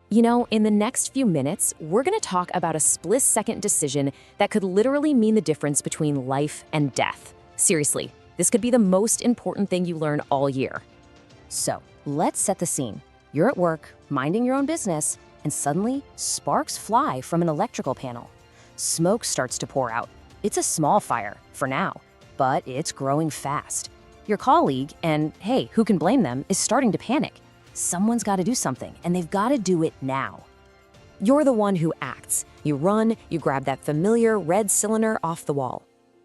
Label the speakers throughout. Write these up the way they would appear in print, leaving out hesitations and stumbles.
Speaker 1: In the next few minutes, we're going to talk about a split-second decision that could literally mean the difference between life and death. Seriously, this could be the most important thing you learn all year.
Speaker 2: So, let's set the scene. You're at work, minding your own business, and suddenly, sparks fly from an electrical panel. Smoke starts to pour out. It's a small fire, for now, but it's growing fast. Your colleague, and hey, who can blame them, is starting to panic. Someone's got to do something, and they've got to do it now.
Speaker 1: You're the one who acts. You run, you grab that familiar red cylinder off the wall.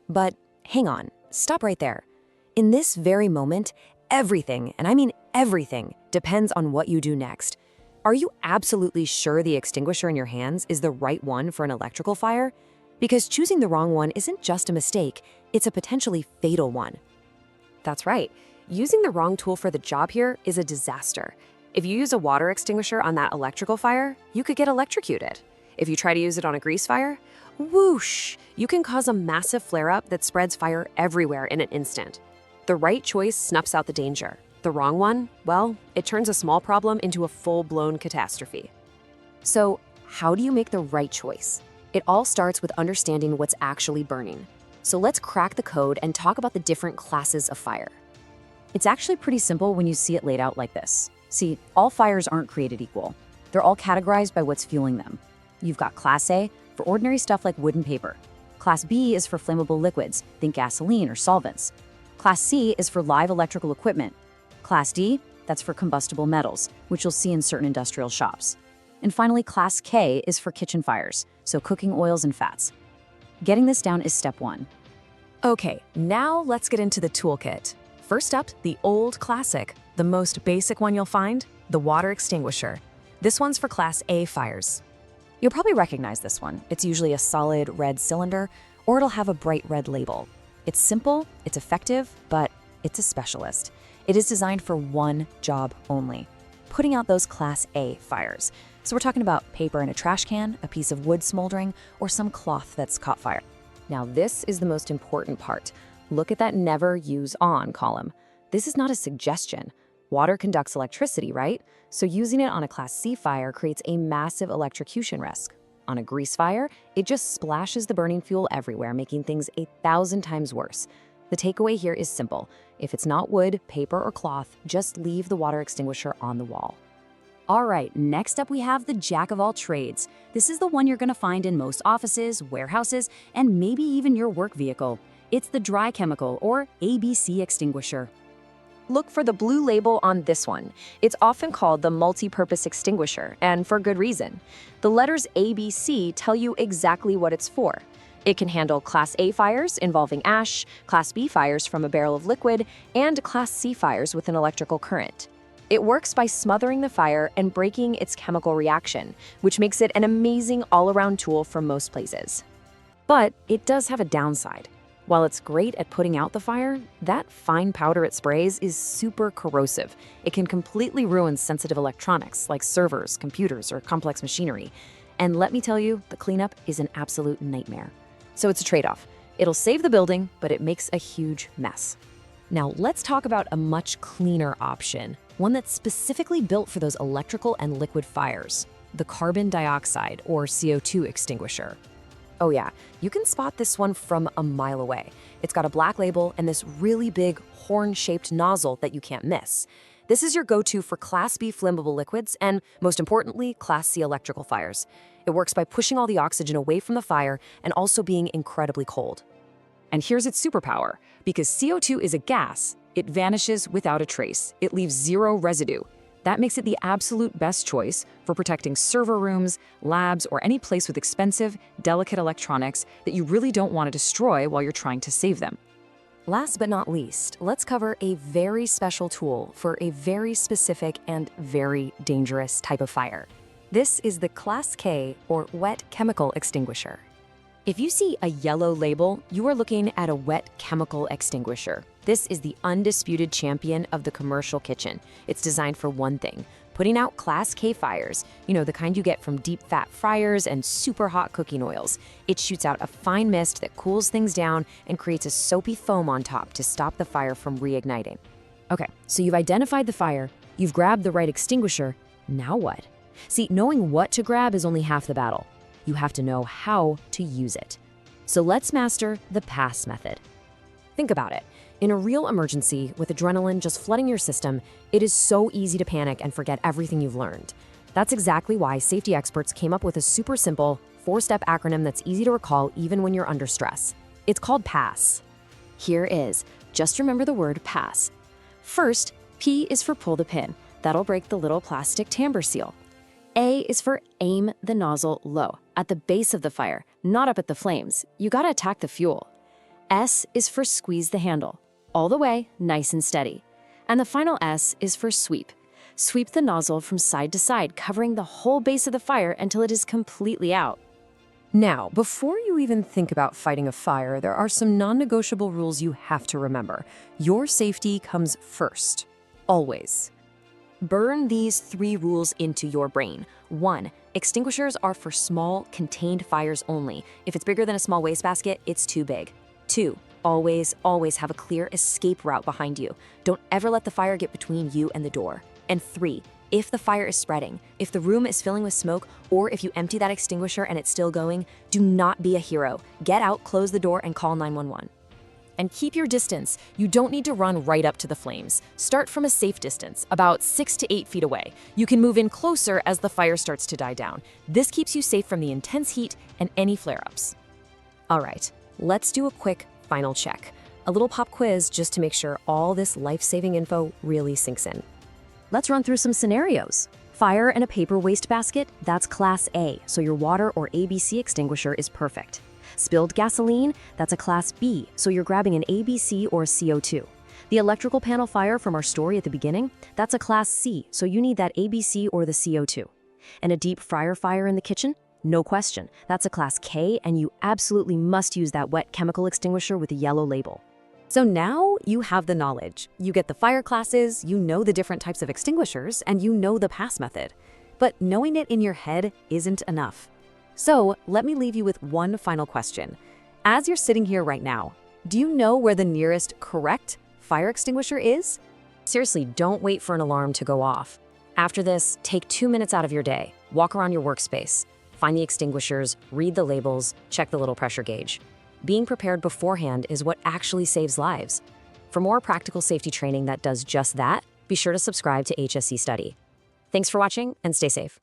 Speaker 1: But hang on, stop right there. In this very moment, everything, and I mean everything, depends on what you do next. Are you absolutely sure the extinguisher in your hands is the right one for an electrical fire? Because choosing the wrong one isn't just a mistake, it's a potentially fatal one. That's right. Using the wrong tool for the job here is a disaster. If you use a water extinguisher on that electrical fire, you could get electrocuted. If you try to use it on a grease fire, whoosh, you can cause a massive flare-up that spreads fire everywhere in an instant. The right choice snuffs out the danger. The wrong one, well, it turns a small problem into a full-blown catastrophe. So, how do you make the right choice? It all starts with understanding what's actually burning. So let's crack the code and talk about the different classes of fire.
Speaker 2: It's actually pretty simple when you see it laid out like this. See, all fires aren't created equal. They're all categorized by what's fueling them. You've got Class A for ordinary stuff like wood and paper. Class B is for flammable liquids, think gasoline or solvents. Class C is for live electrical equipment. Class D, that's for combustible metals, which you'll see in certain industrial shops. And finally, Class K is for kitchen fires, so cooking oils and fats. Getting this down is step one.
Speaker 1: Okay, now let's get into the toolkit. First up, the old classic, the most basic one you'll find, the water extinguisher. This one's for Class A fires.
Speaker 2: You'll probably recognize this one. It's usually a solid red cylinder, or it'll have a bright red label. It's simple, it's effective, but it's a specialist. It is designed for one job only, putting out those Class A fires. So we're talking about paper in a trash can, a piece of wood smoldering, or some cloth that's caught fire.
Speaker 1: Now this is the most important part. Look at that never use on column. This is not a suggestion. Water conducts electricity, right? So using it on a Class C fire creates a massive electrocution risk. On a grease fire, it just splashes the burning fuel everywhere, making things 1,000 times worse. The takeaway here is simple. If it's not wood, paper, or cloth, just leave the water extinguisher on the wall.
Speaker 2: All right, next up we have the jack of all trades. This is the one you're gonna find in most offices, warehouses, and maybe even your work vehicle. It's the dry chemical, or ABC extinguisher.
Speaker 1: Look for the blue label on this one. It's often called the multi-purpose extinguisher, and for good reason. The letters ABC tell you exactly what it's for. It can handle Class A fires involving ash, Class B fires from a barrel of liquid, and Class C fires with an electrical current. It works by smothering the fire and breaking its chemical reaction, which makes it an amazing all-around tool for most places. But it does have a downside. While it's great at putting out the fire, that fine powder it sprays is super corrosive. It can completely ruin sensitive electronics like servers, computers, or complex machinery. And let me tell you, the cleanup is an absolute nightmare. So it's a trade-off. It'll save the building, but it makes a huge mess. Now let's talk about a much cleaner option, one that's specifically built for those electrical and liquid fires, the carbon dioxide or CO2 extinguisher. Oh yeah, you can spot this one from a mile away. It's got a black label and this really big horn-shaped nozzle that you can't miss. This is your go-to for Class B flammable liquids and, most importantly, Class C electrical fires. It works by pushing all the oxygen away from the fire and also being incredibly cold. And here's its superpower. Because CO2 is a gas, it vanishes without a trace. It leaves zero residue. That makes it the absolute best choice for protecting server rooms, labs, or any place with expensive, delicate electronics that you really don't want to destroy while you're trying to save them. Last but not least, let's cover a very special tool for a very specific and very dangerous type of fire. This is the Class K, or wet chemical extinguisher. If you see a yellow label, you are looking at a wet chemical extinguisher. This is the undisputed champion of the commercial kitchen. It's designed for one thing, putting out Class K fires, the kind you get from deep fat fryers and super hot cooking oils. It shoots out a fine mist that cools things down and creates a soapy foam on top to stop the fire from reigniting. Okay, so you've identified the fire, you've grabbed the right extinguisher, now what?
Speaker 2: See, knowing what to grab is only half the battle. You have to know how to use it. So let's master the PASS method. Think about it. In a real emergency, with adrenaline just flooding your system, it is so easy to panic and forget everything you've learned. That's exactly why safety experts came up with a super simple, 4-step acronym that's easy to recall even when you're under stress. It's called PASS. Here is. Just remember the word PASS. First, P is for pull the pin. That'll break the little plastic tamper seal. A is for aim the nozzle low, at the base of the fire, not up at the flames. You gotta attack the fuel. S is for squeeze the handle, all the way, nice and steady. And the final S is for sweep. Sweep the nozzle from side to side, covering the whole base of the fire until it is completely out. Now, before you even think about fighting a fire, there are some non-negotiable rules you have to remember. Your safety comes first, always. Burn these 3 rules into your brain. 1. Extinguishers are for small, contained fires only. If it's bigger than a small wastebasket, it's too big. 2. Always have a clear escape route behind you. Don't ever let the fire get between you and the door. And 3. If the fire is spreading, if the room is filling with smoke, or if you empty that extinguisher and it's still going, do not be a hero. Get out, close the door, and call 911. And keep your distance. You don't need to run right up to the flames. Start from a safe distance, about 6 to 8 feet away. You can move in closer as the fire starts to die down. This keeps you safe from the intense heat and any flare-ups. All right, let's do a quick final check. A little pop quiz just to make sure all this life-saving info really sinks in. Let's run through some scenarios. Fire in a paper wastebasket, that's Class A, so your water or ABC extinguisher is perfect. Spilled gasoline, that's a Class B, so you're grabbing an ABC or CO2. The electrical panel fire from our story at the beginning, that's a Class C, so you need that ABC or the CO2. And a deep fryer fire in the kitchen? No question, that's a Class K, and you absolutely must use that wet chemical extinguisher with a yellow label. So now you have the knowledge. You get the fire classes, you know the different types of extinguishers, and you know the PASS method. But knowing it in your head isn't enough. So let me leave you with one final question. As you're sitting here right now, do you know where the nearest correct fire extinguisher is? Seriously, don't wait for an alarm to go off. After this, take 2 minutes out of your day, walk around your workspace, find the extinguishers, read the labels, check the little pressure gauge. Being prepared beforehand is what actually saves lives. For more practical safety training that does just that, be sure to subscribe to HSC Study. Thanks for watching and stay safe.